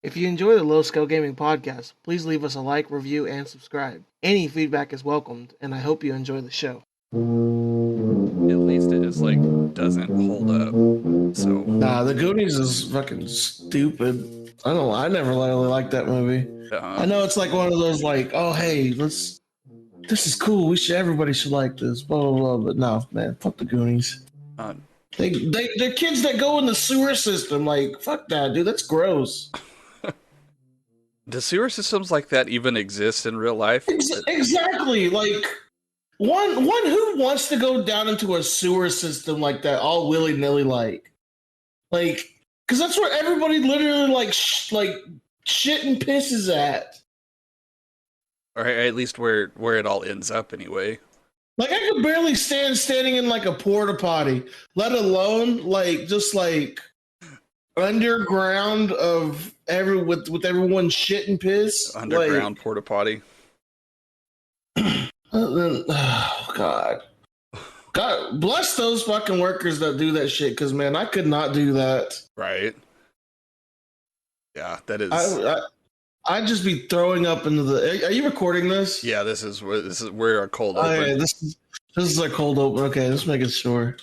If you enjoy the Low Scale Gaming podcast, please leave us a like, review, and subscribe. Any feedback is welcomed, and I hope you enjoy the show. At least it just doesn't hold up. So Nah, the Goonies is fucking stupid. I never really liked that movie. I know it's like one of those oh hey, this is cool. Everybody should like this, blah blah blah. But no, man, fuck the Goonies. uh, They're kids that go in the sewer system. Fuck that, dude. That's gross. do sewer systems like that even exist in real life? Exactly. One who wants to go down into a sewer system like that, all willy nilly, because that's where everybody literally shit and pisses at. Or at least where it all ends up anyway. I could barely standing in a porta potty, let alone underground of with everyone shit and piss. Underground porta potty. Oh God. God bless those fucking workers that do that shit, because man, I could not do that. Right. Yeah, that is. I'd just be throwing up into the. Are you recording this? Yeah, this is where our cold open. Yeah, this is our cold open. Okay, let's make it sure.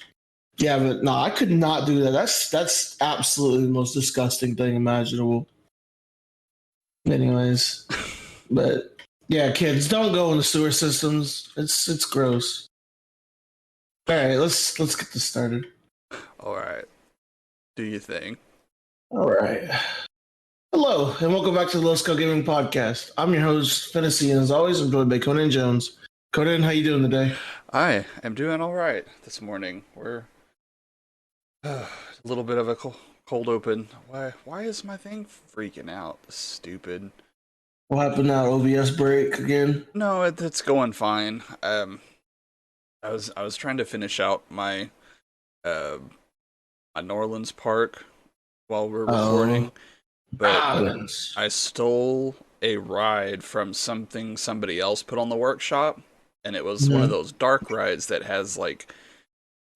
Yeah, but no, I could not do that. That's absolutely the most disgusting thing imaginable. Anyways, but yeah, kids, don't go in the sewer systems. It's gross. All right, let's get this started. All right, do you think? All right. Hello, and welcome back to the Low Scale Gaming Podcast. I'm your host, Fantasy, and as always, I'm joined by Conan Jones. Conan, how you doing today? I am doing all right this morning. We're a little bit of a cold open. Why is my thing freaking out? Stupid. What happened now? OBS break again? No, it's going fine. I was trying to finish out my New Orleans park while we're recording. But I stole a ride from something somebody else put on the workshop, and it was one of those dark rides that has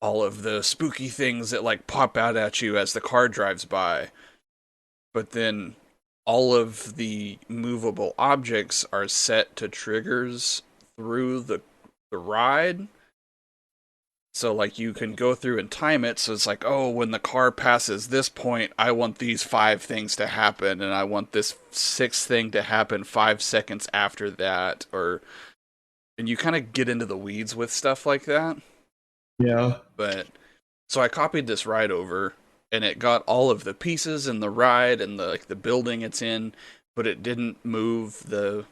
all of the spooky things that pop out at you as the car drives by. But then all of the movable objects are set to triggers through the ride. So, you can go through and time it, so it's when the car passes this point, I want these 5 things to happen, and I want this 6th thing to happen 5 seconds after that, and you kind of get into the weeds with stuff like that. Yeah. But, so I copied this ride over, and it got all of the pieces in the ride and the building it's in, but it didn't move the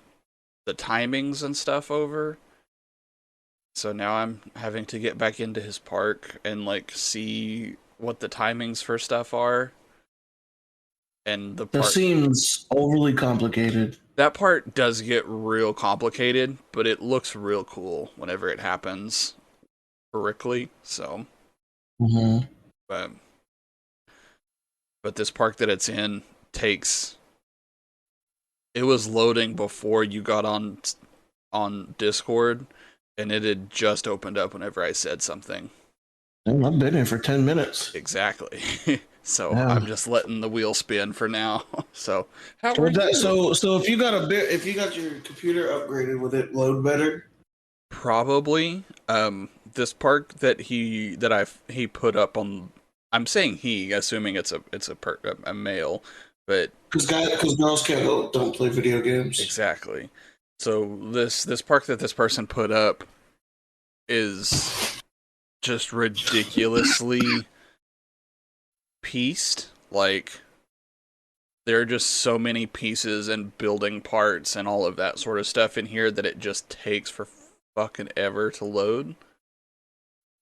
timings and stuff over. So now I'm having to get back into his park and see what the timings for stuff are. And that seems overly complicated. That part does get real complicated, but it looks real cool whenever it happens correctly. So, but this park that it's in it was loading before you got on Discord. And it had just opened up whenever I said something. I've been here for 10 minutes. Exactly. So yeah. I'm just letting the wheel spin for now. So how are you? So if you got your computer upgraded, would it load better? Probably. This park that he put up on. I'm saying he, assuming it's a male, but because girls don't play video games. Exactly. So this park that this person put up is just ridiculously pieced. There are just so many pieces and building parts and all of that sort of stuff in here that it just takes for fucking ever to load.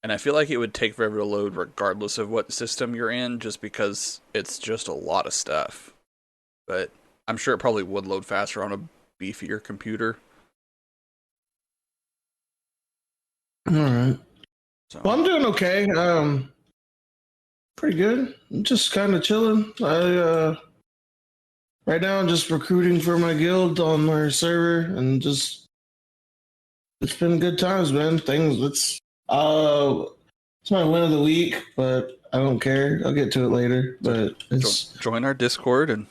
And I feel like it would take forever to load regardless of what system you're in, just because it's just a lot of stuff. But I'm sure it probably would load faster on a beefier computer. All right. So. Well, I'm doing okay. Pretty good. I'm just kind of chilling. Right now I'm just recruiting for my guild on our server, and it's been good times, man. It's my win of the week, but I don't care. I'll get to it later. But join our Discord and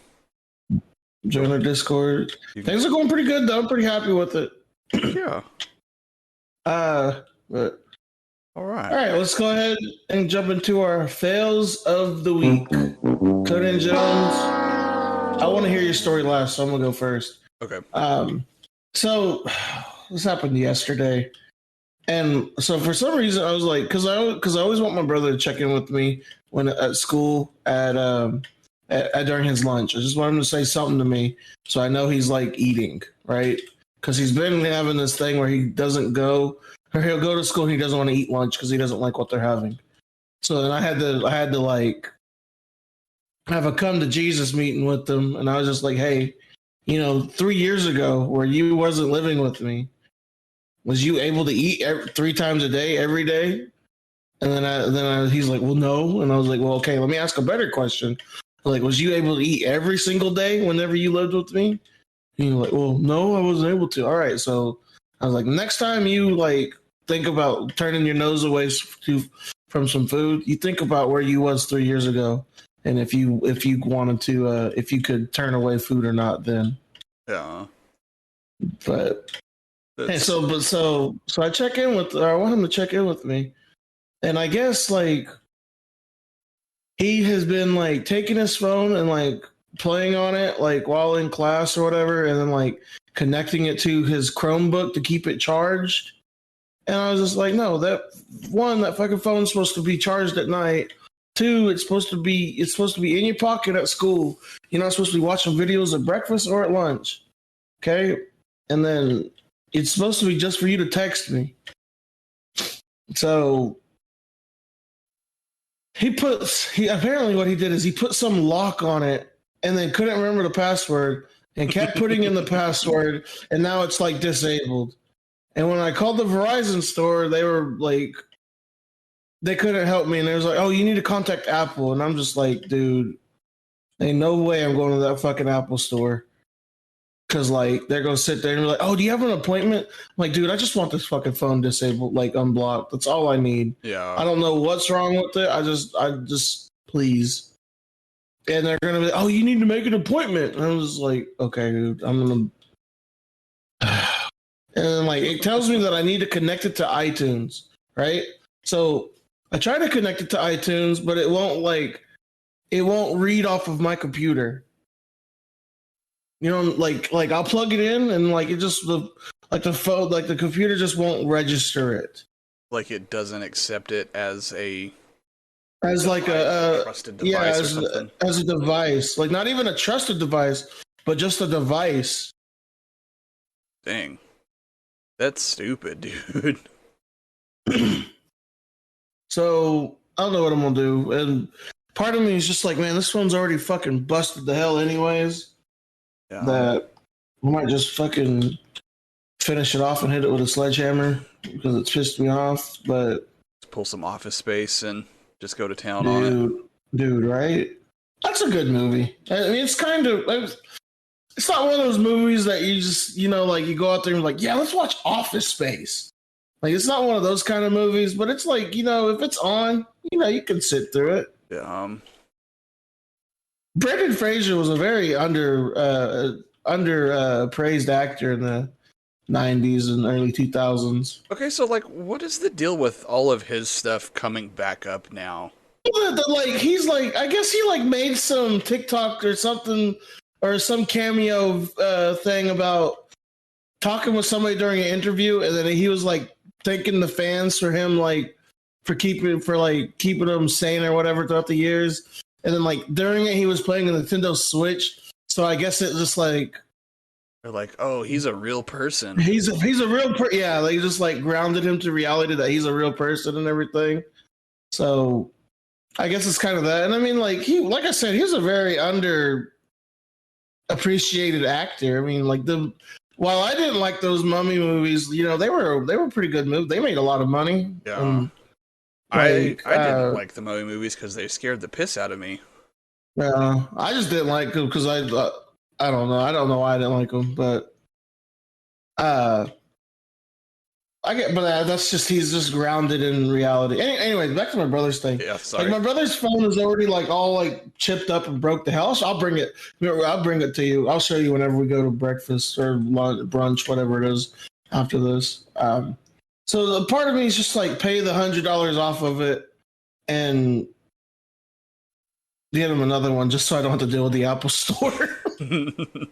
Join our Discord. Things are going pretty good though. I'm pretty happy with it. Yeah. But all right. Let's go ahead and jump into our fails of the week. Conan Jones, I want to hear your story last, so I'm gonna go first. Okay. So this happened yesterday, and so for some reason I was like, because I always want my brother to check in with me when at school at during his lunch. I just want him to say something to me so I know he's like eating, right? Because he's been having this thing where he doesn't go, or he'll go to school and he doesn't want to eat lunch because he doesn't like what they're having. So then I had to like have a come to Jesus meeting with them, and I was just like, hey, 3 years ago where you wasn't living with me, was you able to eat 3 times a day every day? And then he's like, well, no. And I was like, well, okay, let me ask a better question. Like, was you able to eat every single day whenever you lived with me? And you're like, well, no, I wasn't able to. All right. So I was like, next time you like think about turning your nose away from some food, you think about where you was 3 years ago. And if you wanted to, if you could turn away food or not, then. Yeah. But hey, so I check in with, I want him to check in with me. And I guess like he has been like taking his phone and like playing on it like while in class or whatever, and then like connecting it to his Chromebook to keep it charged. And I was just like, no, that fucking phone's supposed to be charged at night. 2, it's supposed to be in your pocket at school. You're not supposed to be watching videos at breakfast or at lunch. Okay? And then it's supposed to be just for you to text me. So he apparently what he did is he put some lock on it and then couldn't remember the password and kept putting in the password, and now it's like disabled. And when I called the Verizon store, they were like, they couldn't help me, and they was like, oh, you need to contact Apple. And I'm just like, dude, ain't no way I'm going to that fucking Apple store. Because like they're gonna sit there and be like, oh, do you have an appointment? I'm like, dude, I just want this fucking phone disabled, like unblocked. That's all I need. Yeah. I don't know what's wrong with it. I just please. And they're gonna be like, oh, you need to make an appointment. And I was like, okay, dude, I'm gonna. And then like it tells me that I need to connect it to iTunes, right? So I try to connect it to iTunes, but it won't read off of my computer. Like I'll plug it in and like it just the phone, like the computer just won't register it. Like it doesn't accept it as a trusted device or something. As a device, like not even a trusted device, but just a device. Dang, that's stupid, dude. So I don't know what I'm gonna do, and part of me is just like, man, this one's already fucking busted the hell anyways. Yeah. That I might just fucking finish it off and hit it with a sledgehammer because it's pissed me off. But let's pull some Office Space and just go to town on it, dude. Right? That's a good movie. I mean, it's kind of. It's not one of those movies that you just like you go out there and like, yeah, let's watch Office Space. Like it's not one of those kind of movies, but it's like if it's on, you can sit through it. Yeah. Brendan Fraser was a very praised actor in the 90s and early 2000s. Okay, so like, what is the deal with all of his stuff coming back up now? He's like, I guess he like made some TikTok or something or some cameo thing about talking with somebody during an interview, and then he was like thanking the fans for him for keeping them sane or whatever throughout the years. And then, like, during it, he was playing a Nintendo Switch. So I guess it just, like... They're like, oh, he's a real person. He's a real person. Yeah, they just, like, grounded him to reality that he's a real person and everything. So I guess it's kind of that. And, I mean, like I said, he was a very underappreciated actor. I mean, like, while I didn't like those Mummy movies, they were pretty good movies. They made a lot of money. Yeah. I didn't like the Mummy movies because they scared the piss out of me. Yeah, I just didn't like them because I don't know. I don't know why I didn't like them, but I get, but that's just he's just grounded in reality. Anyway, back to my brother's thing. Yeah, sorry. Like my brother's phone is already like all like chipped up and broke the hell. So I'll bring it. I'll bring it to you. I'll show you whenever we go to breakfast or lunch, brunch, whatever it is after this. So the part of me is just like pay the $100 off of it and get him another one just so I don't have to deal with the Apple Store.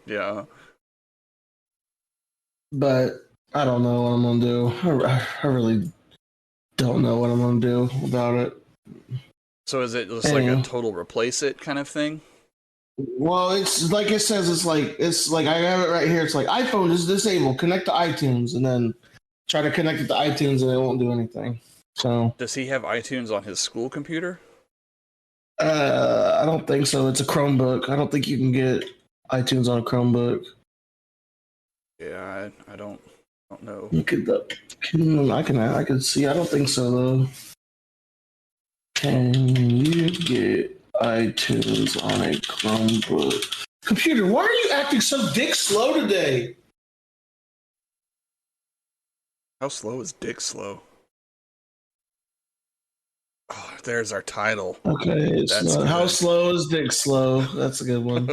Yeah. But I don't know what I'm gonna do. I really don't know what I'm gonna do about it. So is it just like a total replace it kind of thing? Well, it's like it says. It's like I have it right here. It's like iPhone is disabled. Connect to iTunes, and then try to connect it to iTunes, and it won't do anything. So does he have iTunes on his school computer? I don't think so. It's a Chromebook. I don't think you can get iTunes on a Chromebook. Yeah, I don't know. I can see. I don't think so though. Can you get iTunes on a Chromebook? Computer, why are you acting so dick slow today? How slow is Dick slow? Oh, there's our title. Okay, how slow is Dick slow? That's a good one.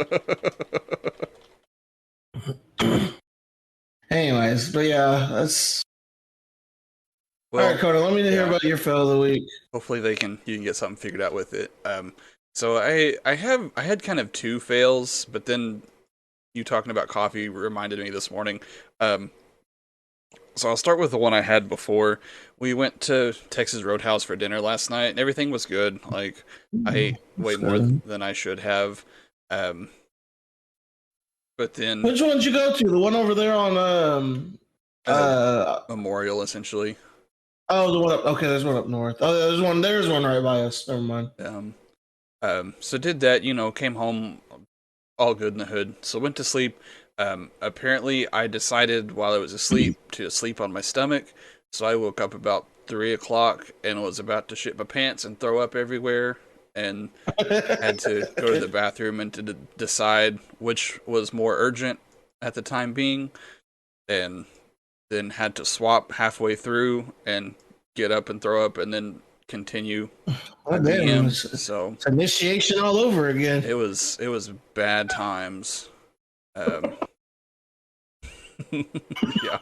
Anyways, but yeah, that's well, all right, Conan. Let me hear about your fail of the week. Hopefully you can get something figured out with it. So I had kind of two fails, but then you talking about coffee reminded me this morning. So I'll start with the one I had before. We went to Texas Roadhouse for dinner last night, and everything was good. Like, I ate way more than I should have. But then... Which one did you go to? The one over there on... Memorial, essentially. Oh, the one up... Okay, there's one up north. Oh, there's one right by us. Never mind. So did that, came home all good in the hood. So went to sleep. Apparently, I decided while I was asleep to sleep on my stomach, so I woke up about 3 o'clock and was about to shit my pants and throw up everywhere, and had to go to the bathroom and to decide which was more urgent at the time being, and then had to swap halfway through and get up and throw up and then continue. So it's initiation all over again. It was bad times. Yeah.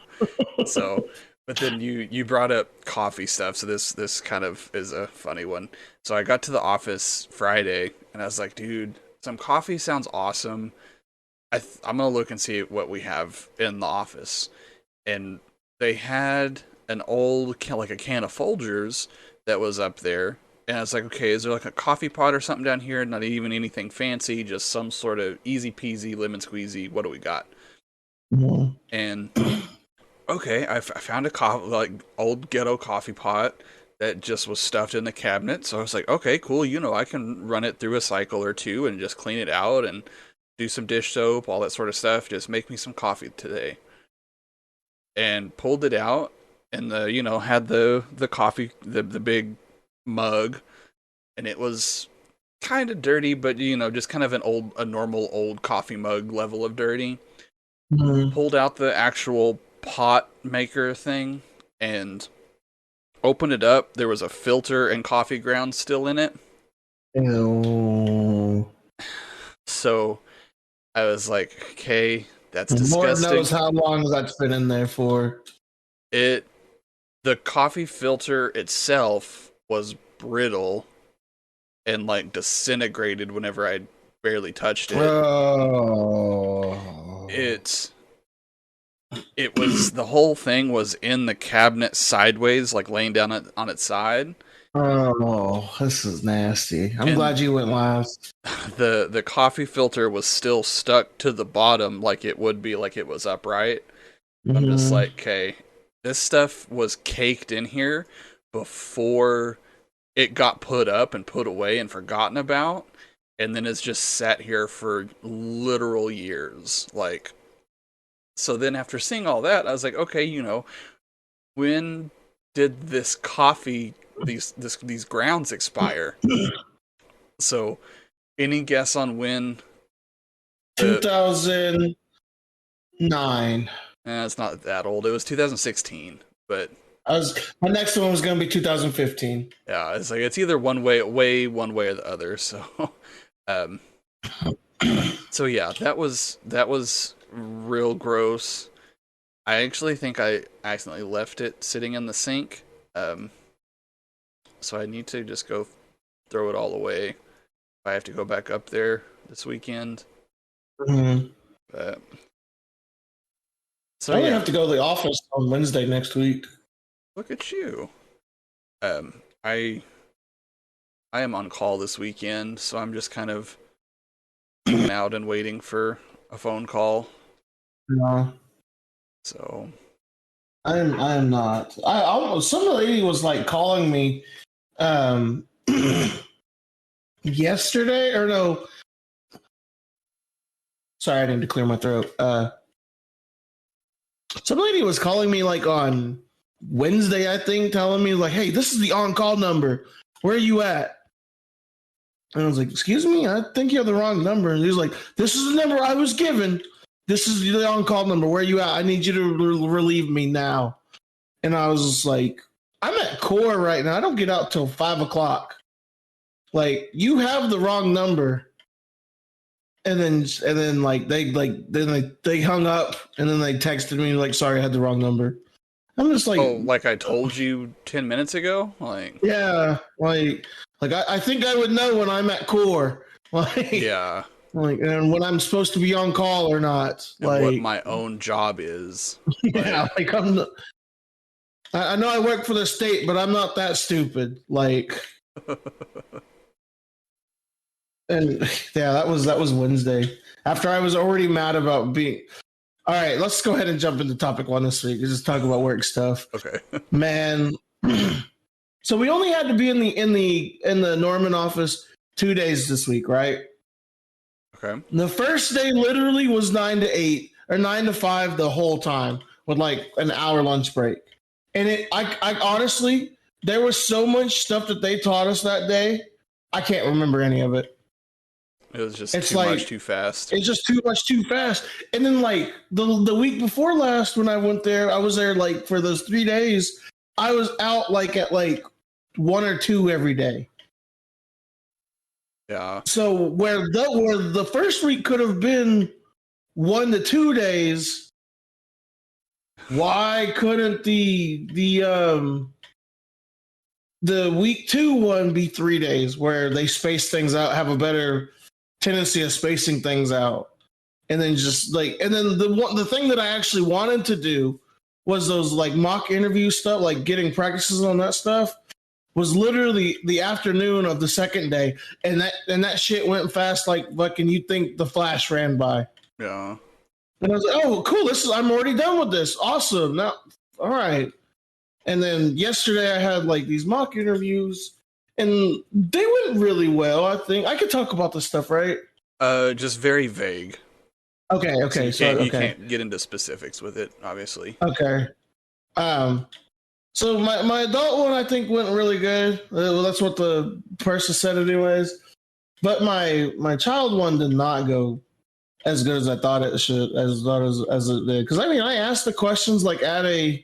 So, but then you brought up coffee stuff, so this kind of is a funny one. So I got to the office Friday, and I was like, dude, some coffee sounds awesome. I'm gonna look and see what we have in the office, and they had an old like a can of Folgers that was up there, and I was like, okay, is there like a coffee pot or something down here? Not even anything fancy, just some sort of easy peasy lemon squeezy. What do we got? Mm-hmm. And okay, I found a like old ghetto coffee pot that just was stuffed in the cabinet. So I was like, okay, cool. I can run it through a cycle or two and just clean it out and do some dish soap, all that sort of stuff. Just make me some coffee today. And pulled it out, and had the coffee, the big mug, and it was kind of dirty, but just kind of a normal old coffee mug level of dirty. Mm-hmm. Pulled out the actual pot maker thing and opened it up. There was a filter and coffee grounds still in it. Ew. So I was like, okay, that's disgusting. Lord knows how long that's been in there for. The coffee filter itself was brittle and like disintegrated whenever I barely touched it. Oh. It was the whole thing was in the cabinet sideways, like laying down on its side. Oh, this is nasty. I'm glad you went last. The coffee filter was still stuck to the bottom like it would be like it was upright. Mm-hmm. I'm just like, okay, this stuff was caked in here before it got put up and put away and forgotten about, and then it's just sat here for literal years. Like, so then after seeing all that, I was like, okay, when did this coffee, these grounds expire? So, any guess on when? 2009. It's not that old. It was 2016, but My next one was gonna be 2015. Yeah, it's like it's either one way or the other. So, um, so yeah, that was real gross. I actually think I accidentally left it sitting in the sink. So I need to just go throw it all away. I have to go back up there this weekend. Mm-hmm. But, I only have to go to the office on Wednesday next week. Look at you. I am on call this weekend, so I'm just kind of hanging out and waiting for a phone call. No. So I am not. Some lady was like calling me yesterday or no. Sorry, I need to clear my throat. Some lady was calling me like on Wednesday, I think, telling me like, "Hey, this is the on-call number. Where are you at?" And I was like, "Excuse me, I think you have the wrong number." And he was like, "This is the number I was given. This is the on-call number. Where are you at? I need you to relieve me now." And I was just like, "I'm at core right now. I don't get out till 5:00. Like, you have the wrong number." And then they hung up, and then they texted me like, "Sorry, I had the wrong number." I'm just like, oh, like I told you 10 minutes ago? Yeah, I think I would know when I'm at core. Yeah. And when I'm supposed to be on call or not. And what my own job is. Yeah, I know I work for the state, but I'm not that stupid. And yeah, that was Wednesday. After I was already mad about being. All right, let's go ahead and jump into topic one this week. Let's just talk about work stuff. Okay. Man. So we only had to be in the Norman office 2 days this week, right? Okay. The first day literally was 9 to 8 or 9 to 5 the whole time with like an hour lunch break. And I honestly, there was so much stuff that they taught us that day. I can't remember any of it. It was just too much too fast. It's just too much too fast. And then like the week before last when I went there, I was there like for those 3 days. I was out like at like 1 or 2 every day. Yeah. So where the first week could have been 1 to 2 days, why couldn't the week 2 one be 3 days where they space things out, have a better tendency of spacing things out, and then just and then the thing that I actually wanted to do was those like mock interview stuff, like getting practices on that stuff. Was literally the afternoon of the second day, and that shit went fast like fucking you'd think the Flash ran by. Yeah. And I was like, "Oh, cool! I'm already done with this. Awesome! Now, all right." And then yesterday I had like these mock interviews, and they went really well. I think I could talk about this stuff, right? Just very vague. Okay. So you can't get into specifics with it, obviously. Okay. So my adult one I think went really good. Well, that's what the person said, anyways. But my child one did not go as good as I thought it should, as it did. Because I mean, I asked the questions like at a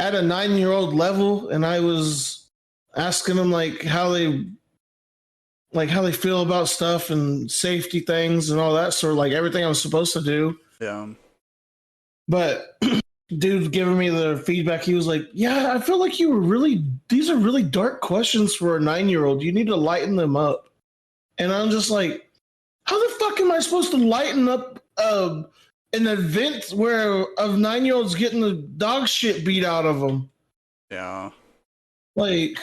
9-year-old level, and I was asking them like how they feel about stuff and safety things and all that sort of like everything I was supposed to do. Yeah. But dude giving me the feedback, he was like, "Yeah, I feel like these are really dark questions for a 9-year-old. You need to lighten them up." And I'm just like, how the fuck am I supposed to lighten up an event where of 9-year-olds getting the dog shit beat out of them? Yeah. Like,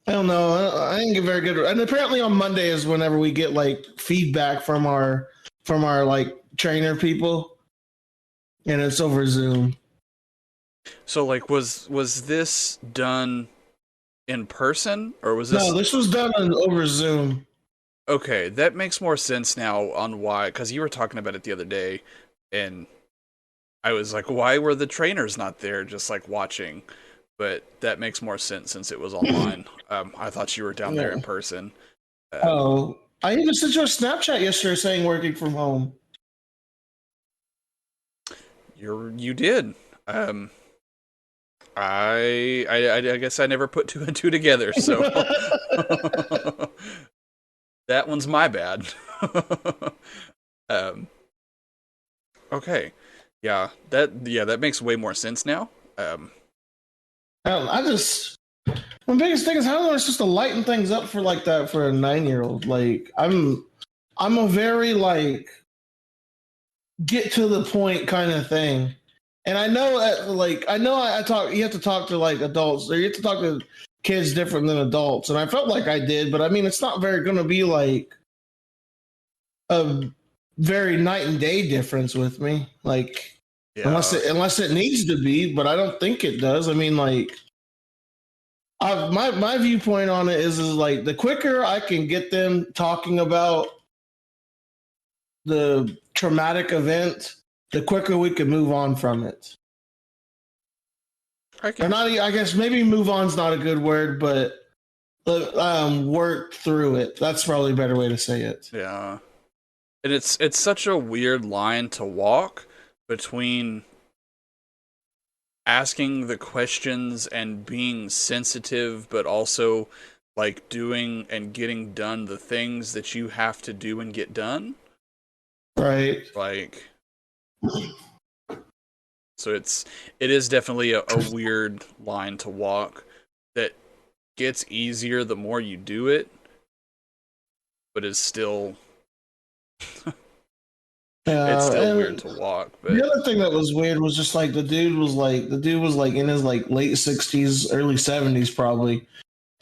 I don't know. I didn't get very good. And apparently on Monday is whenever we get like feedback from our like trainer people. And it's over Zoom. So, like, was this done in person, or was this? No, this was done over Zoom. Okay, that makes more sense now on why, because you were talking about it the other day, and I was like, why were the trainers not there, just like watching? But that makes more sense since it was online. I thought you were down there in person. I even sent you a Snapchat yesterday saying working from home. You did. I guess I never put two and two together, so that one's my bad. um, okay, that makes way more sense now. I just my biggest thing is how am I supposed to lighten things up for like that for a 9-year-old? Like I'm a very like get to the point kind of thing. And I know that, like, I talk. You have to talk to like adults, or you have to talk to kids different than adults. And I felt like I did, but I mean, it's not very going to be like a very night and day difference with me. Like, unless it needs to be, but I don't think it does. I mean, like, my viewpoint on it is like the quicker I can get them talking about the traumatic event, the quicker we can move on from it. Or not, I guess maybe move on's not a good word, but work through it. That's probably a better way to say it. Yeah. And it's such a weird line to walk between asking the questions and being sensitive, but also like doing and getting done the things that you have to do and get done. Right. Like, so it is definitely a weird line to walk that gets easier the more you do it, but is still it's still weird to walk. But the other thing that was weird was just like the dude was like in his like late 60s, early 70s probably,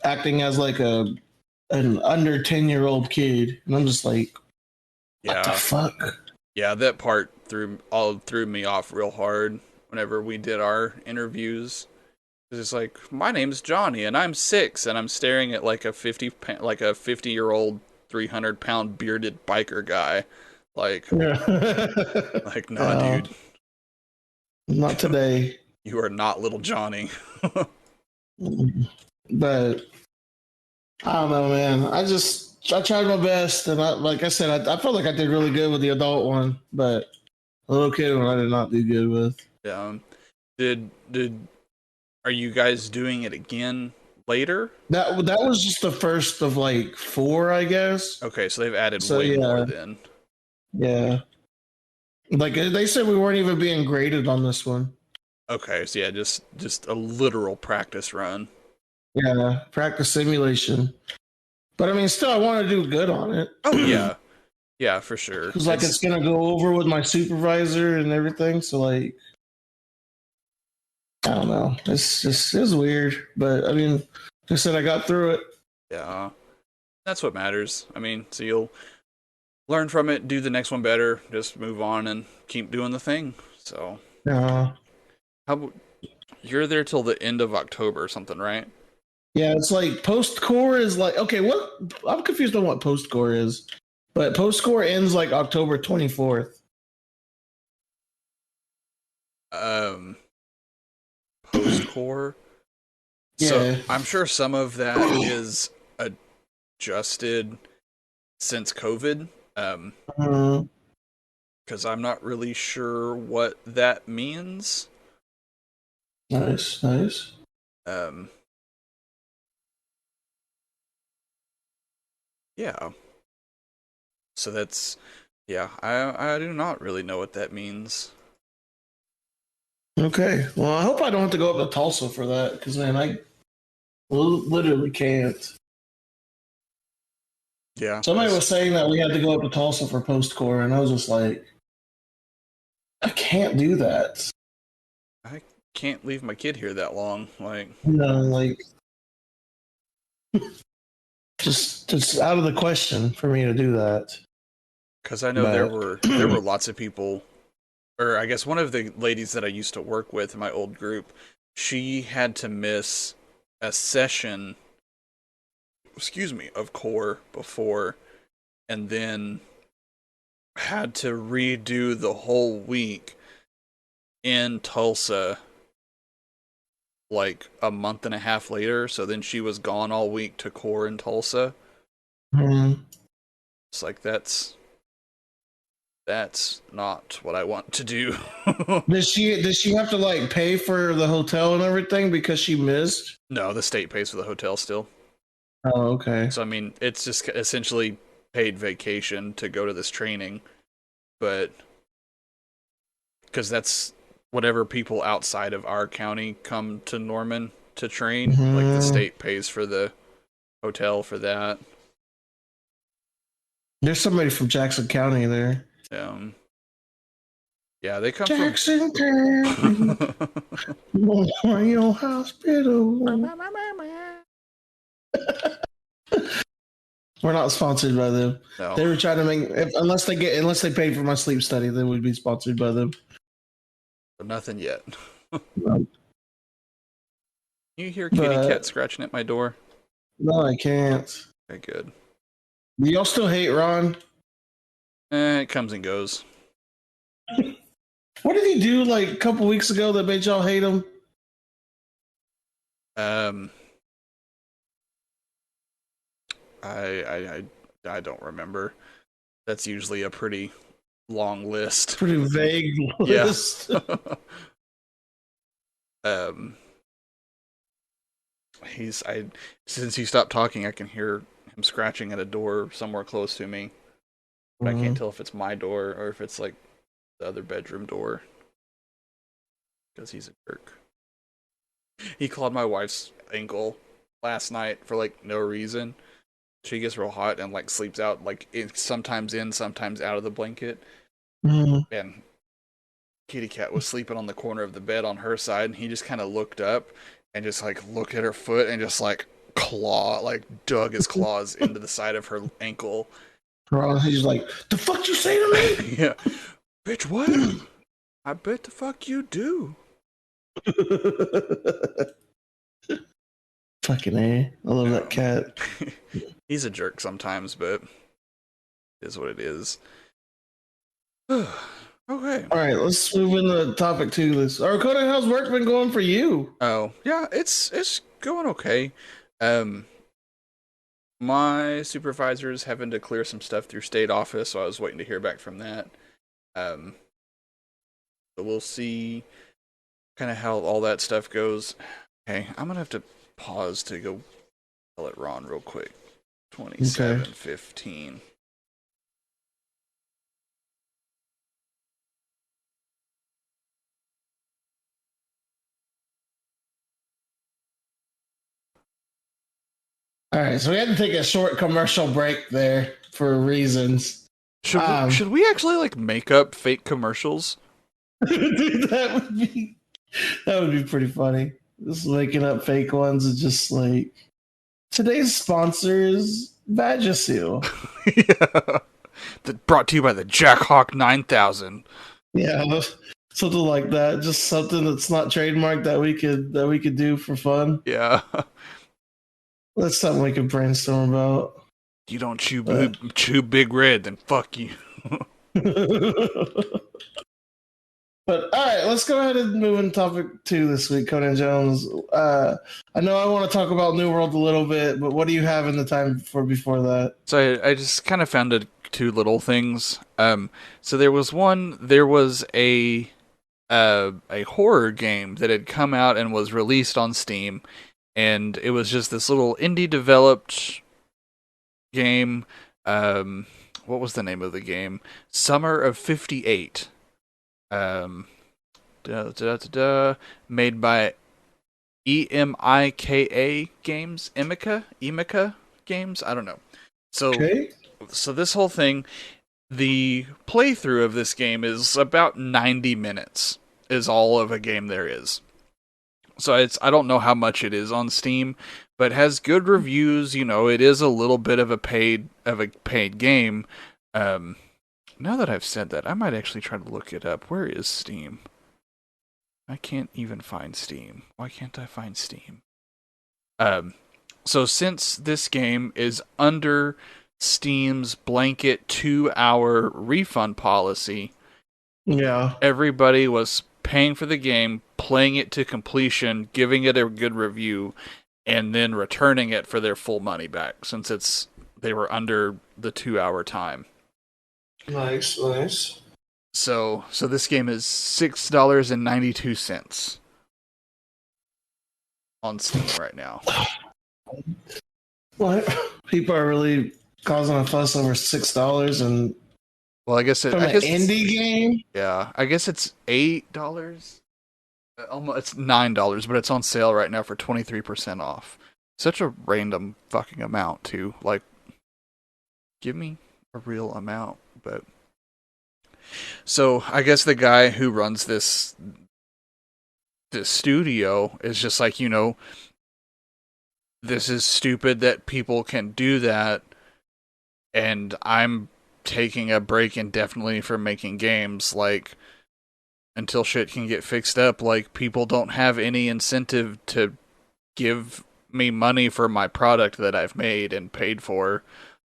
acting as like an under 10-year-old kid, and I'm just like, what the fuck? Yeah, that part threw me off real hard whenever we did our interviews. It's like, my name's Johnny and I'm 6, and I'm staring at like a 50-year-old 300-pound bearded biker guy. Like, like, nah, dude. Not today. You are not little Johnny. But I don't know, man. I tried my best, and like I said, I felt like I did really good with the adult one, but the little kid one I did not do good with. Yeah. Are you guys doing it again later? That was just the first of like 4, I guess. Okay, so they've added way more then. Yeah. Like they said we weren't even being graded on this one. Okay, so yeah, just a literal practice run. Yeah, practice simulation. But I mean, still, I want to do good on it. Oh yeah, yeah, for sure. Because like it's gonna go over with my supervisor and everything. So like, I don't know. It's weird, but I mean, like I said, I got through it. Yeah, that's what matters. I mean, so you'll learn from it, do the next one better, just move on and keep doing the thing. So yeah. You're there till the end of October or something, right? Yeah, it's like post-core is like, okay, what? I'm confused on what post-core is, but post-core ends like October 24th. Post-core? Yeah. So I'm sure some of that is adjusted since COVID. Because I'm not really sure what that means. Nice. Yeah. So that's, yeah, I do not really know what that means. Okay. Well, I hope I don't have to go up to Tulsa for that, because, man, I literally can't. Yeah. Somebody was saying that we had to go up to Tulsa for post-core, and I was just like, I can't do that. I can't leave my kid here that long. Like, just out of the question for me to do that. Because I know there were lots of people, or I guess one of the ladies that I used to work with in my old group, she had to miss a session, of core before, and then had to redo the whole week in Tulsa like a month and a half later. So then she was gone all week to core in Tulsa. Mm-hmm. It's like that's That's not what I want to do. Does she have to like pay for the hotel and everything because she missed? No, the state pays for the hotel still. Oh, okay. So I mean, it's just essentially paid vacation to go to this training, but because that's whatever people outside of our county come to Norman to train, like the state pays for the hotel for that. There's somebody from Jackson County there. Yeah, they come Jackson County Memorial Hospital. We're not sponsored by them. No. They were trying to make unless they paid for my sleep study, then we'd be sponsored by them. But nothing yet. No. You hear kitty cat scratching at my door? No, I can't. Okay, good. Do y'all still hate Ron? It comes and goes. What did he do like a couple weeks ago that made y'all hate him? I don't remember. That's usually a pretty long list. Pretty vague list. Yeah. Since he stopped talking, I can hear him scratching at a door somewhere close to me. But I can't tell if it's my door or if it's like the other bedroom door. Because he's a jerk. He clawed my wife's ankle last night for like no reason. She gets real hot and like sleeps out, like sometimes in, sometimes out of the blanket. And kitty cat was sleeping on the corner of the bed on her side, and he just kind of looked up and just like looked at her foot and just like dug his claws into the side of her ankle. He's like, "The fuck you say to me?" Yeah, bitch, what? I bet the fuck you do. Fucking A. I love that cat. He's a jerk sometimes, but it is what it is. Okay. Alright, let's move into topic 2 this. Conan, how's work been going for you? Oh, yeah, it's going okay. My supervisor's having to clear some stuff through state office, so I was waiting to hear back from that. So we'll see kind of how all that stuff goes. Okay, I'm gonna have to pause to go tell it Ron real quick. 27:15. All right, so we had to take a short commercial break there for reasons. Should we actually like make up fake commercials? Dude, that would be pretty funny. Just making up fake ones and just like today's sponsor is Vagisil. Yeah. Brought to you by the Jackhawk 9000. Yeah, something like that. Just something that's not trademarked that we could do for fun. Yeah. That's something we could brainstorm about. You don't chew Big Red, then fuck you. But all right, let's go ahead and move into topic 2 this week, Conan Jones. I know I want to talk about New World a little bit, but what do you have in the time for before that? So I just kind of found two little things. So there was a horror game that had come out and was released on Steam, and it was just this little indie developed game. What was the name of the game? Summer of '58. Made by EMIKA Games, Emika Games. I don't know. So this whole thing, the playthrough of this game is about 90 minutes. Is all of a game there is. So I don't know how much it is on Steam, but has good reviews. You know, it is a little bit of a paid game. Now that I've said that, I might actually try to look it up. Where is Steam? I can't even find Steam. Why can't I find Steam? So since this game is under Steam's blanket 2-hour refund policy, yeah, everybody was paying for the game, playing it to completion, giving it a good review, and then returning it for their full money back, since they were under the 2-hour time. Nice. So this game is $6.92 on Steam right now. What? People are really causing a fuss over $6 and Well, I guess from an indie game. Yeah, I guess it's $8. Almost it's $9, but it's on sale right now for 23% off. Such a random fucking amount too. Like, give me a real amount. But so I guess the guy who runs this studio is just like, this is stupid that people can do that, and I'm taking a break indefinitely from making games, like, until shit can get fixed up. Like, people don't have any incentive to give me money for my product that I've made and paid for.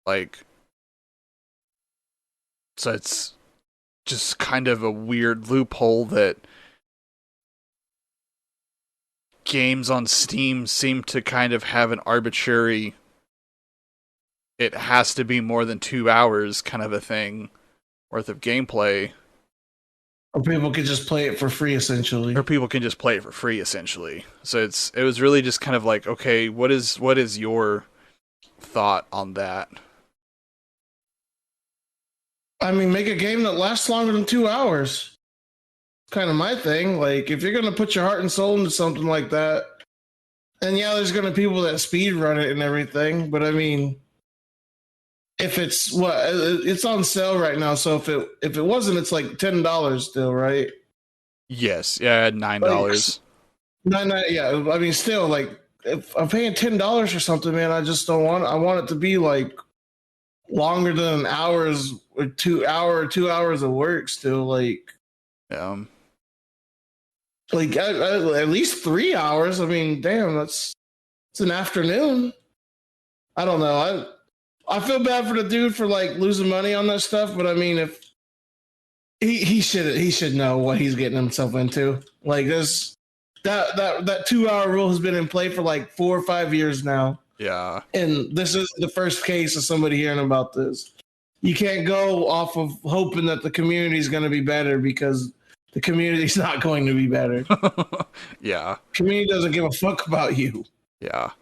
Like, so it's just kind of a weird loophole that games on Steam seem to kind of have an arbitrary, it has to be more than 2 hours kind of a thing worth of gameplay. Or people could just play it for free, essentially. So it was really just kind of like, okay, what is your thought on that? I mean, make a game that lasts longer than 2 hours. Kind of my thing. Like, if you're going to put your heart and soul into something like that, and yeah, there's going to be people that speed run it and everything, but I mean, if it's it's on sale right now, so if it wasn't, it's like $10 still, right? Yes, yeah, $9. Like, yeah. I mean, still, like, if I'm paying $10 for something, man, I just don't want. I want it to be like longer than hours or 2 hours of work. Still, like, like at least 3 hours. I mean, damn, it's an afternoon. I don't know. I feel bad for the dude for like losing money on that stuff, but I mean, if he should know what he's getting himself into. Like this, that 2 hour rule has been in play for like 4 or 5 years now. Yeah, and this is the first case of somebody hearing about this. You can't go off of hoping that the community is going to be better, because the community's not going to be better. Yeah. Community doesn't give a fuck about you. Yeah.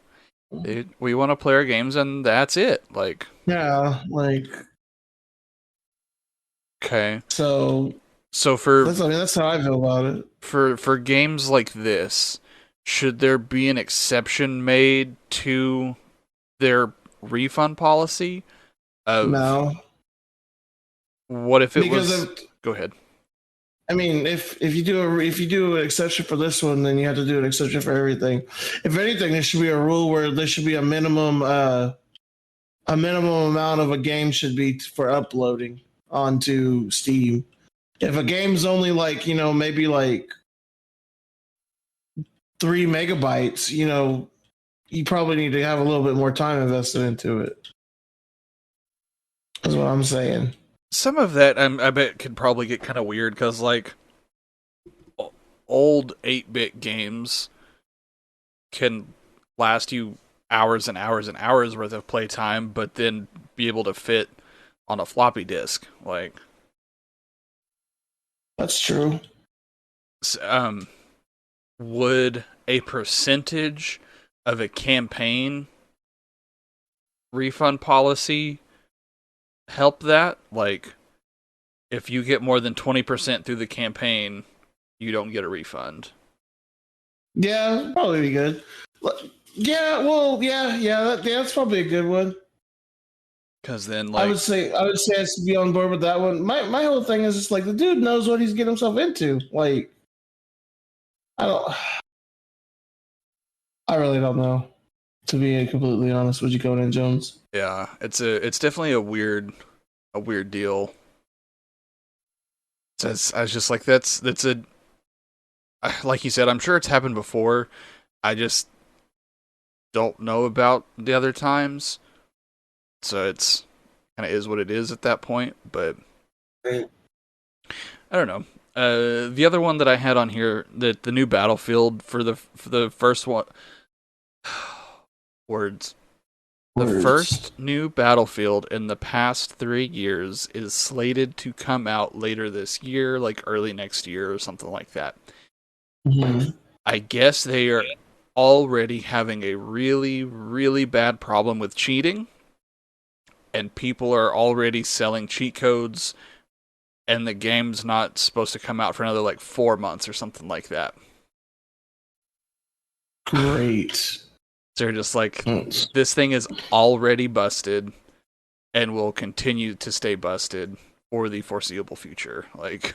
We want to play our games and that's it. Like, yeah, like, okay. So for that's how I feel about it. For games like this, should there be an exception made to their refund policy? No. What if it was? Go ahead. I mean, if you do an exception for this one, then you have to do an exception for everything. If anything, there should be a rule where there should be a minimum amount of a game should be for uploading onto Steam. If a game's only like, maybe like 3 megabytes, you probably need to have a little bit more time invested into it. That's what I'm saying. Some of that, I bet, could probably get kind of weird, because, like, old 8-bit games can last you hours and hours and hours worth of playtime, but then be able to fit on a floppy disk. Like, that's true. Would a percentage of a campaign refund policy help that? Like, if you get more than 20% through the campaign, you don't get a refund. Yeah, probably be good. Yeah, well, that's probably a good one. Because then, like, I would say I has to be on board with that one. My whole thing is just like, the dude knows what he's getting himself into. Like, I really don't know, to be completely honest with you, Conan Jones. Yeah, it's definitely a weird deal. I was just like, that's a, like you said, I'm sure it's happened before. I just don't know about the other times. So it's kind of is what it is at that point. But I don't know. The other one that I had on here, the new Battlefield for the first one. Words. The first new Battlefield in the past 3 years is slated to come out later this year, like early next year or something like that. Mm-hmm. I guess they are already having a really, really bad problem with cheating, and people are already selling cheat codes, and the game's not supposed to come out for another like 4 months or something like that. Great. They're just like, this thing is already busted and will continue to stay busted for the foreseeable future. Like,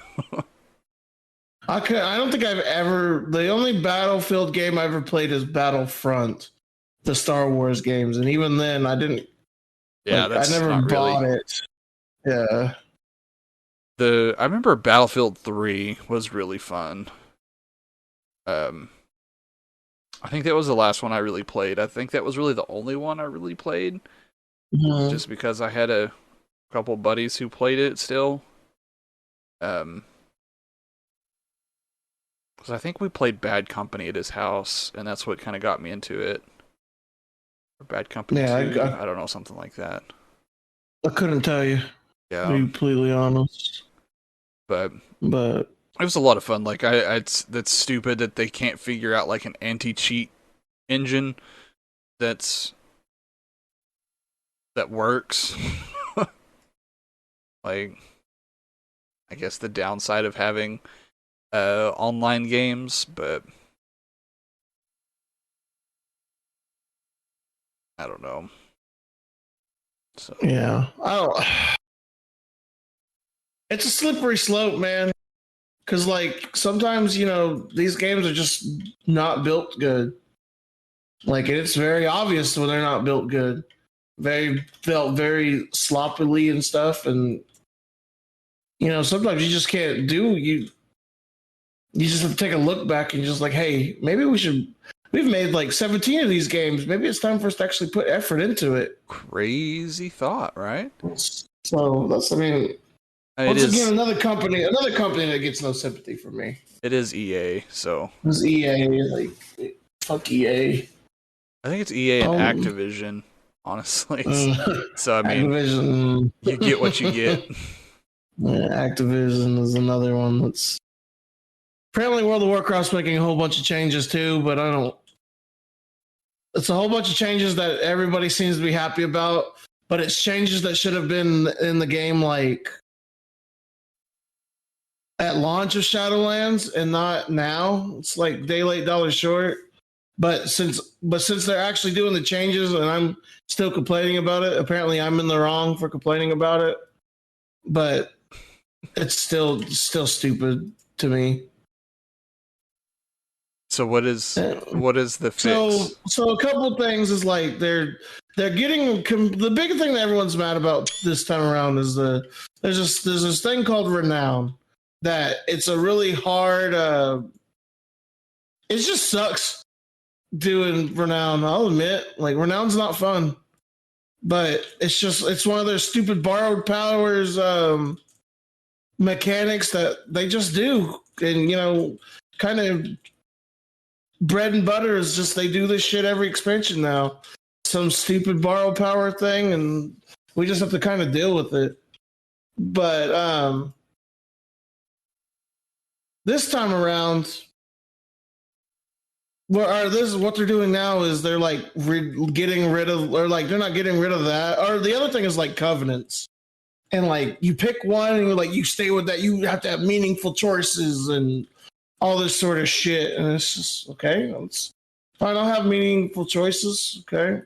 I don't think I've ever. The only Battlefield game I ever played is Battlefront, the Star Wars games, and even then, I didn't. yeah, I that's never not bought really. it. Yeah. I remember Battlefield 3 was really fun. I think that was the last one I really played. I think that was really the only one I really played, just because I had a couple buddies who played it still. Because I think we played Bad Company at his house, and that's what kind of got me into it. Or Bad Company 2, I don't know, something like that. I couldn't tell you. Yeah. To be completely honest. But it was a lot of fun. Like, that's stupid that they can't figure out like an anti-cheat engine that works. Like, I guess the downside of having online games, but I don't know. So yeah, it's a slippery slope, man. Because like sometimes these games are just not built good. Like it's very obvious when they're not built good. They felt very sloppily and stuff, and sometimes you just can't do you. You just have to take a look back and just like, hey, maybe we should. We've made like 17 of these games. Maybe it's time for us to actually put effort into it. crazy thought, right? So that's, once again, another company that gets no sympathy from me. It is EA, so it's EA, like fuck EA. I think it's EA and Activision, honestly. So I mean, Activision, you get what you get. Yeah, Activision is another one that's apparently World of Warcraft's making a whole bunch of changes too, but I don't. It's a whole bunch of changes that everybody seems to be happy about, but it's changes that should have been in the game like at launch of Shadowlands and not now. It's like day late, dollar short. But since they're actually doing the changes and I'm still complaining about it, apparently I'm in the wrong for complaining about it. But it's still stupid to me. So what is the fix? So a couple of things is like they're getting the big thing that everyone's mad about this time around is there's this thing called Renown that it's a really hard it just sucks doing Renown. I'll admit, like Renown's not fun, but it's one of their stupid borrowed powers mechanics that they just do, and kind of bread and butter is just they do this shit every expansion now. Some stupid borrowed power thing, and we just have to kind of deal with it. But this time around, this is what they're doing now is they're like getting rid of, or like they're not getting rid of that. Or the other thing is like covenants, and like you pick one and like you stay with that. You have to have meaningful choices and all this sort of shit, and it's just okay. It's fine. I'll have meaningful choices. Okay,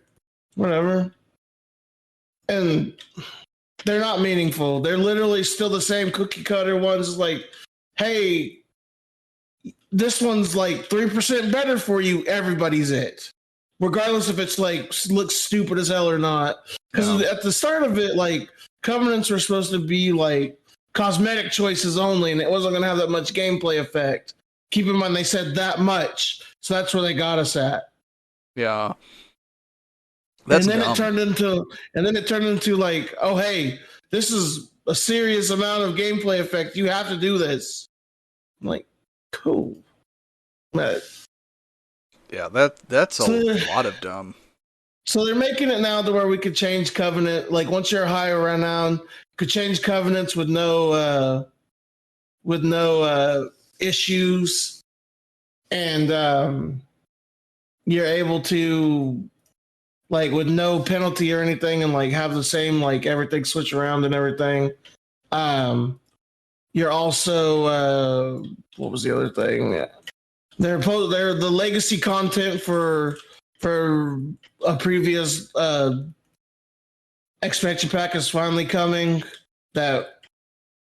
whatever. And they're not meaningful. They're literally still the same cookie cutter ones. Like, hey, this one's like 3% better for you. Everybody's it, regardless if it's like looks stupid as hell or not. Because at the start of it, like covenants were supposed to be like cosmetic choices only, and it wasn't going to have that much gameplay effect. Keep in mind they said that much, so that's where they got us at. Yeah. And then it turned into like, oh hey, this is a serious amount of gameplay effect. You have to do this. I'm like, cool. But yeah, that's a lot of dumb. So they're making it now to where we could change covenant. Like once you're higher renown, you could change covenants with no issues, and you're able to like with no penalty or anything, and like have the same like everything switch around and everything. Um, you're also what was the other thing? Yeah. They're the legacy content for a previous expansion pack is finally coming. That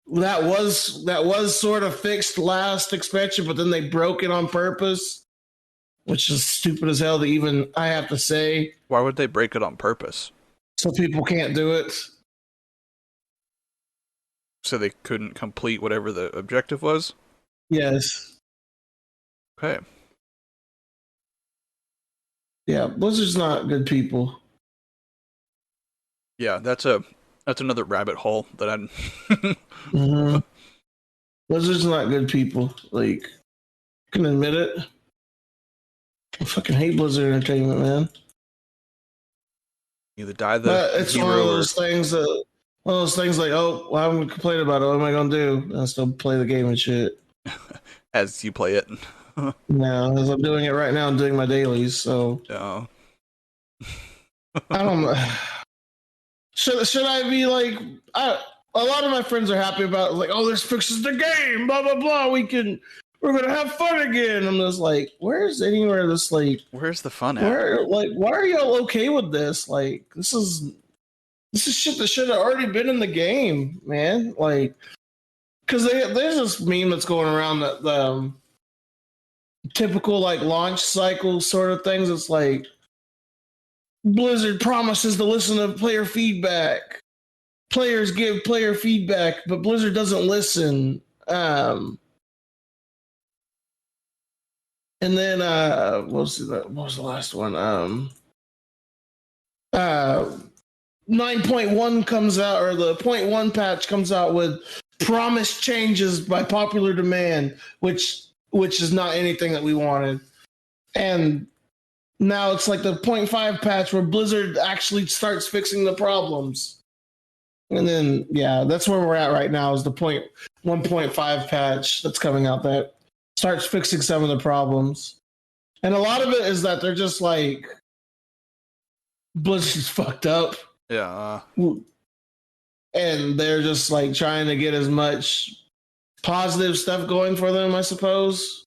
was sort of fixed last expansion, but then they broke it on purpose, which is stupid as hell to even I have to say. Why would they break it on purpose? So people can't do it. So they couldn't complete whatever the objective was? Yes. Okay. Yeah, Blizzard's not good people. Yeah, that's another rabbit hole that I'm Mm-hmm. Blizzard's not good people. Like, I can admit it. I fucking hate Blizzard Entertainment, man. either die the But it's hero one of those things like, oh, well, I'm gonna complain about it. What am I gonna do? And I still play the game and shit. as you play it. Now, as I'm doing it right now, I'm doing my dailies. So Yeah. I don't know. Should I be like? A lot of my friends are happy about it, like, oh, this fixes the game. Blah blah blah. We're gonna have fun again. I'm just like, where's anywhere this like? Where's the fun at? Why are y'all okay with this? Like, this is shit that should have already been in the game, man. Like, because there's this meme that's going around that the typical like launch cycle sort of things. It's like Blizzard promises to listen to player feedback. Players give player feedback, but Blizzard doesn't listen. And then what was the last one? 9.1 comes out, or the point 1 patch comes out with promised changes by popular demand, which is not anything that we wanted. And now it's like the 0.5 patch where Blizzard actually starts fixing the problems. And then yeah, that's where we're at right now is the 1.5 patch that's coming out that starts fixing some of the problems. And a lot of it is that they're just like Blizzard's fucked up. Yeah. And they're just like trying to get as much positive stuff going for them, I suppose.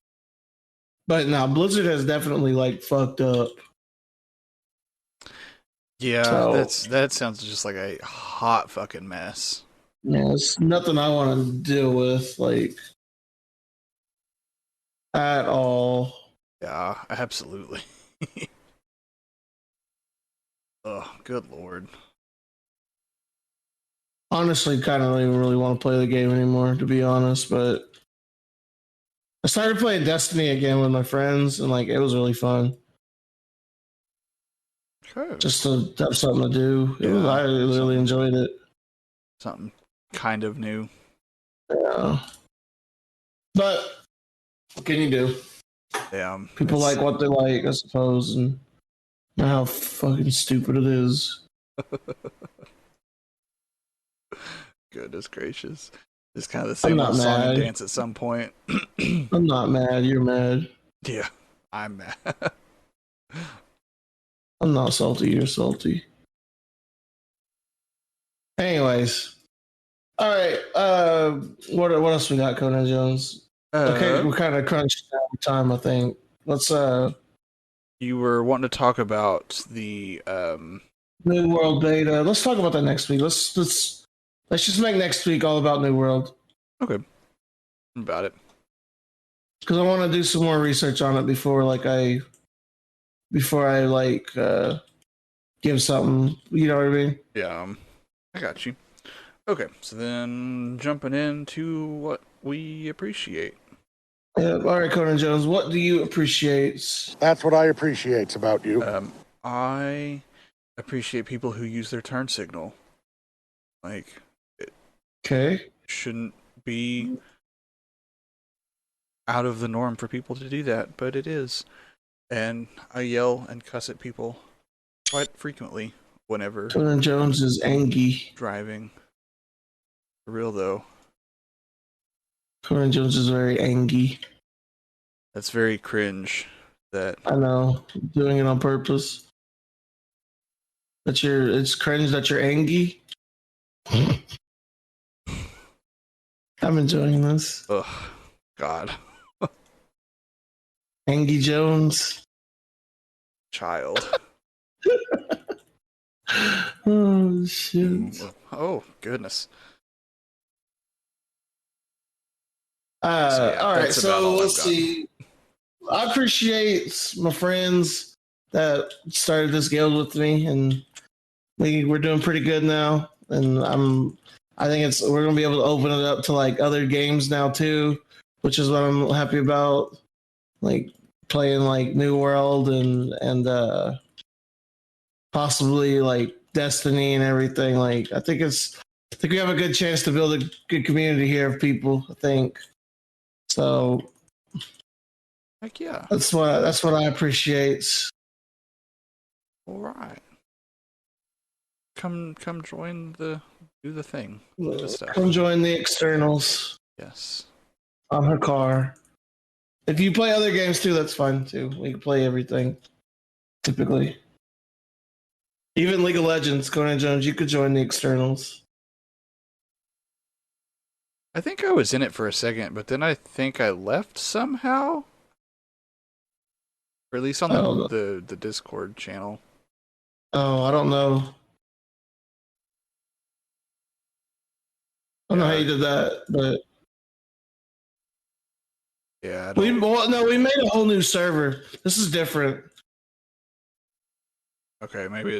But now Blizzard has definitely like fucked up. Yeah, So, that sounds just like a hot fucking mess. yeah, it's nothing I want to deal with, like, at all. Yeah, absolutely. Oh, good lord. Honestly, kind of don't even really want to play the game anymore, to be honest. But I started playing Destiny again with my friends, and like it was really fun. Okay. Just to have something to do. Yeah, I really enjoyed it. Something kind of new. Yeah. But what can you do? Yeah. People like what they like, I suppose, and how fucking stupid it is. Goodness gracious. It's kind of the same I'm not old song and mad. dance at some point. I'm not mad. You're mad. Yeah, I'm mad. I'm not salty. You're salty. Anyways. All right. What else we got, Conan Jones? Okay, we're kind of crunched down with time, I think. Let's You were wanting to talk about the New World beta. Let's talk about that next week. Let's just make next week all about New World. Okay. About it. Because I want to do some more research on it before I give something. You know what I mean? Yeah. I got you. Okay, so then jumping into what we appreciate. Yeah. All right, Conan Jones. What do you appreciate? That's what I appreciate about you. I appreciate people who use their turn signal. Like, it shouldn't be out of the norm for people to do that, but it is. And I yell and cuss at people quite frequently whenever Conan Jones is angry. driving. For real though. Conan Jones is very angry. That's very cringe. That I know, doing it on purpose. It's cringe that you're angry. I'm enjoying this. ugh, God, Angie Jones. child. Oh shit. Oh goodness. All right, that's about all I've let's got. see. I appreciate my friends that started this guild with me, and we're doing pretty good now. And I think we're gonna be able to open it up to like other games now too, which is what I'm happy about. Like playing like New World and possibly like Destiny and everything. Like I think we have a good chance to build a good community here of people. I think so. Heck yeah. That's what I appreciate. All right. Come join do the thing. Do the stuff. Come join the externals Yes. on her car. If you play other games too, that's fine too. We can play everything. Typically, even League of Legends, Conan Jones, you could join the externals. I think I was in it for a second, but then I think I left somehow. Or at least on the Discord channel. Oh, I don't know. I don't know how you did that, but yeah, we made a whole new server. This is different. Okay, maybe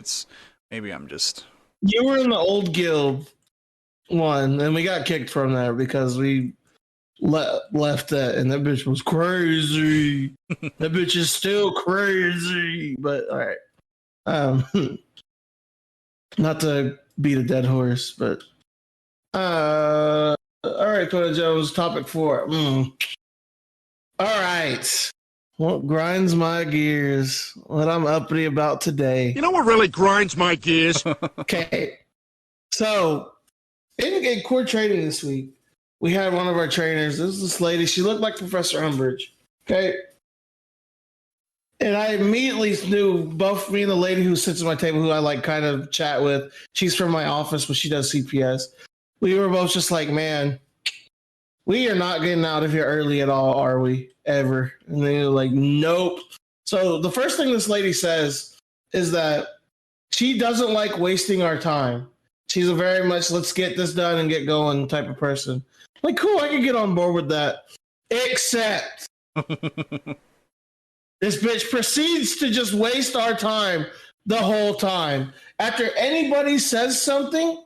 I'm just. You were in the old guild one, and we got kicked from there because we left that, and that bitch was crazy. That bitch is still crazy. But all right, not to beat a dead horse, but all right, Conan Jones, topic 4. All right, what grinds my gears? What I'm uppity about today? You know what really grinds my gears? Okay, so in core training this week, we had one of our trainers. This is this lady. She looked like Professor Umbridge. Okay. And I immediately knew both me and the lady who sits at my table, who I like kind of chat with. She's from my office, but she does CPS. We were both just like, man, we are not getting out of here early at all, are we? Ever. And they were like, nope. So the first thing this lady says is that she doesn't like wasting our time. She's a very much let's get this done and get going type of person. Like, cool, I can get on board with that. Except this bitch proceeds to just waste our time the whole time. After anybody says something,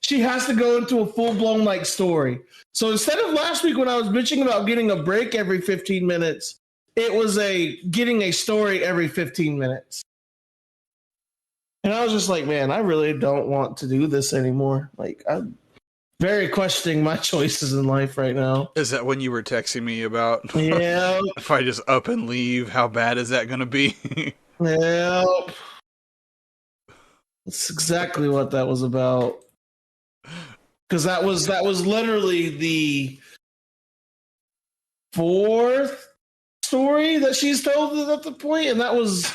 she has to go into a full-blown like story. So instead of last week when I was bitching about getting a break every 15 minutes, it was getting a story every 15 minutes. And I was just like, man, I really don't want to do this anymore. Like, I'm very questioning my choices in life right now. Is that when you were texting me about? Yeah. If I just up and leave, how bad is that going to be? Yep. That's exactly what that was about. Because that was literally the 4th story that she's told at the point, and that was,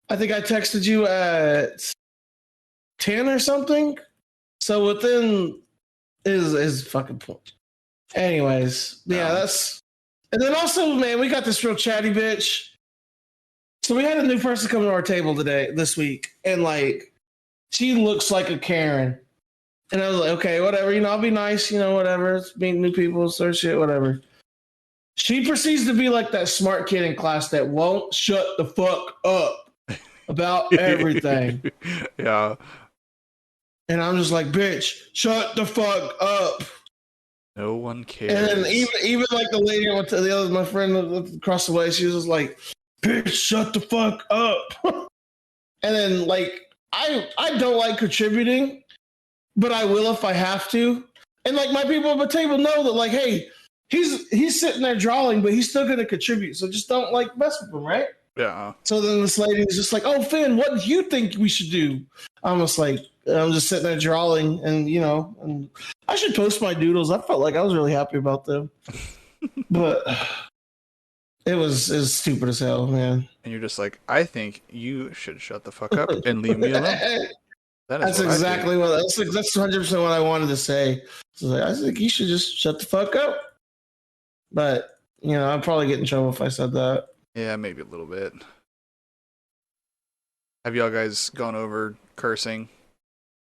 I think I texted you at 10 or something. So within his fucking point. Anyways, yeah, that's. And then also, man, we got this real chatty bitch. So we had a new person come to our table this week, and like, she looks like a Karen. And I was like, okay, whatever, I'll be nice, whatever. It's meeting new people, so shit, whatever. She proceeds to be like that smart kid in class that won't shut the fuck up about everything. Yeah. And I'm just like, bitch, shut the fuck up. No one cares. And then even like the lady I went to my friend across the way, she was just like, bitch, shut the fuck up. And then like, I don't like contributing, but I will if I have to. And like my people at the table know that like, hey, he's sitting there drawing, but he's still going to contribute. So just don't like mess with him, right? Yeah. So then this lady was just like, "Oh, Finn, what do you think we should do?" I'm just like, I'm just sitting there drawing, and and I should post my doodles. I felt like I was really happy about them, but it was stupid as hell, man. And you're just like, I think you should shut the fuck up and leave me alone. That is That's what I think. exactly what that's 100% what I wanted to say. So like, I think you should just shut the fuck up. But I'd probably get in trouble if I said that. Yeah, maybe a little bit. Have y'all guys gone over cursing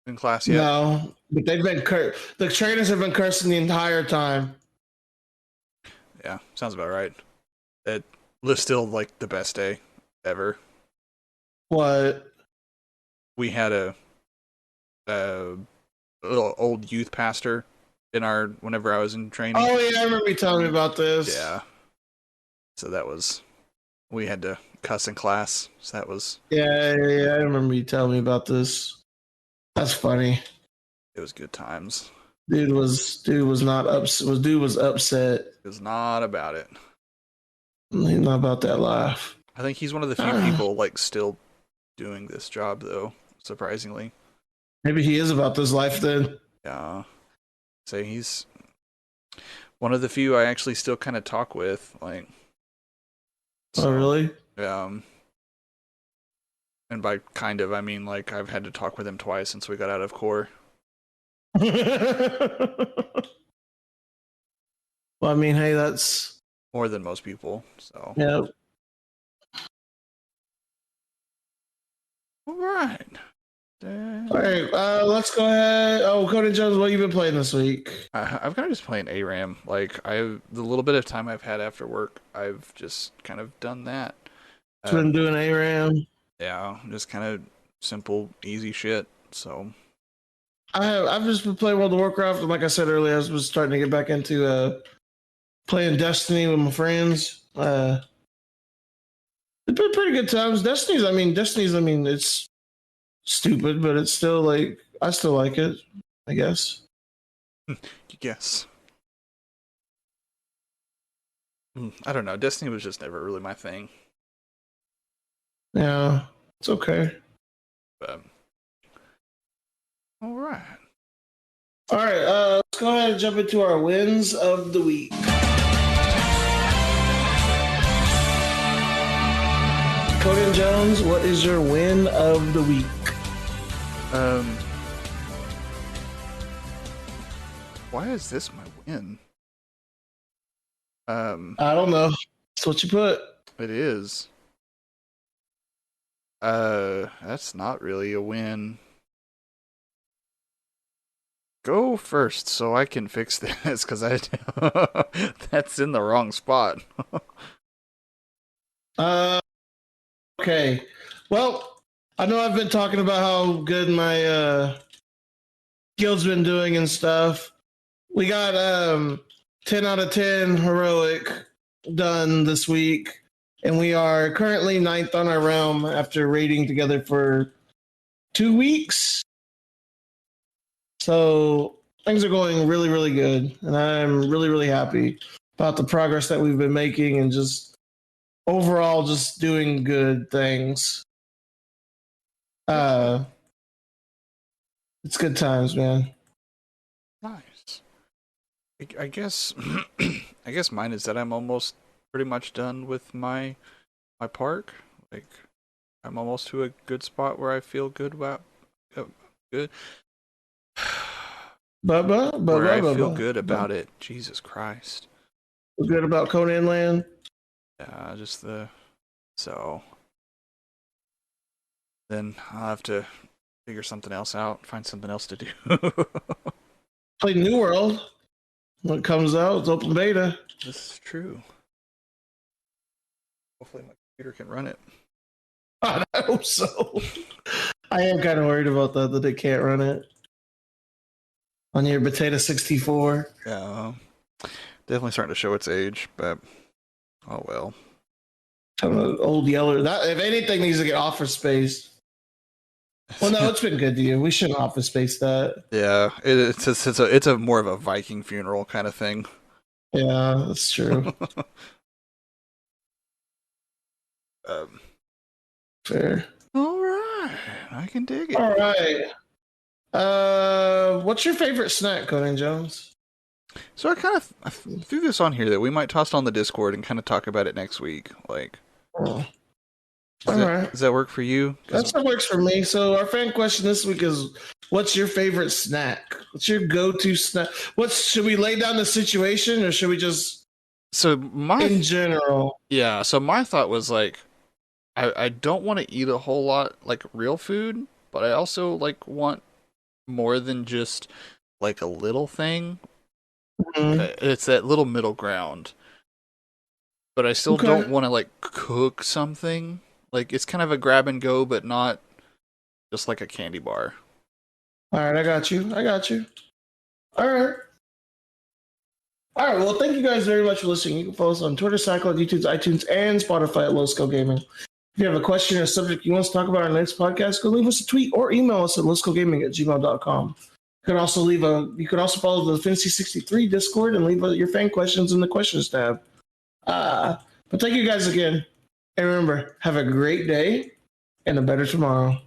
in class yet? No, but the trainers have been cursing the entire time. Yeah, sounds about right. It was still like the best day ever. What? We had a little old youth pastor in our whenever I was in training. Oh yeah, I remember you telling me about this. Yeah. So we had to cuss in class. So that was Yeah, I remember you telling me about this. That's funny. it was good times. Dude was not upset. Dude was upset. It was not about it. He's not about that life. I think he's one of the few people like still doing this job though, surprisingly. Maybe he is about this life then. Yeah. So he's one of the few I actually still kind of talk with, like. So, oh really? And by kind of, I mean like I've had to talk with him twice since we got out of core. Well, I mean, hey, that's more than most people. So yeah. All right. All right, let's go ahead. Oh, Conan Jones, what have you been playing this week? I've kind of just playing ARAM. Like the little bit of time I've had after work, I've just kind of done that. Been doing ARAM. Yeah, just kind of simple, easy shit. So I've just been playing World of Warcraft, and like I said earlier, I was starting to get back into playing Destiny with my friends. It's been pretty good times. Destiny's, it's stupid, but it's still like I still like it, I guess. Yes. I don't know. Destiny was just never really my thing. Yeah, it's okay. But all right. All right, let's go ahead and jump into our wins of the week. Conan Jones, what is your win of the week? Why is this my win? I don't know. That's what you put. It is. That's not really a win. Go first so I can fix this, because that's in the wrong spot. Okay. Well, I know I've been talking about how good my guild's been doing and stuff. We got 10 out of 10 heroic done this week, and we are currently 9th on our realm after raiding together for 2 weeks. So things are going really, really good, and I'm really, really happy about the progress that we've been making and just overall just doing good things. It's good times, man. Nice. I guess I guess mine is that I'm almost pretty much done with my park. Like I'm almost to a good spot where I feel good about good. Where I feel good about it. Jesus Christ. Feel good about Conan Land? Yeah, so then I'll have to figure something else out, find something else to do. Play New World. When it comes out, it's open beta. This is true. Hopefully my computer can run it. I hope so. I am kind of worried about that it can't run it. On your Potato 64. Yeah. Definitely starting to show its age, but oh well. Old Yeller. That, if anything, needs to get Office Space. Well, no, it's been good to you. We shouldn't Office Space that. Yeah, it's a more of a Viking funeral kind of thing. Yeah, that's true. Fair. All right, I can dig it. All right. What's your favorite snack, Conan Jones? So I threw this on here that we might toss on the Discord and kind of talk about it next week. Like, Oh. Does that work for you? That works for me. So our fan question this week is, what's your favorite snack? What's your go-to snack? Should we lay down the situation or should we just in general? Yeah, so my thought was like, I don't want to eat a whole lot like real food, but I also like want more than just like a little thing. Mm-hmm. It's that little middle ground. But I still don't want to like cook something. Like it's kind of a grab and go, but not just like a candy bar. All right, I got you. All right. Well, thank you guys very much for listening. You can follow us on Twitter, SoundCloud, YouTube, iTunes, and Spotify at Low Scale Gaming. If you have a question or a subject you want us to talk about on our next podcast, go leave us a tweet or email us at lowscalegaming@gmail.com. You can also follow the Fantasy 63 Discord and leave your fan questions in the questions tab. But thank you guys again. And remember, have a great day and a better tomorrow.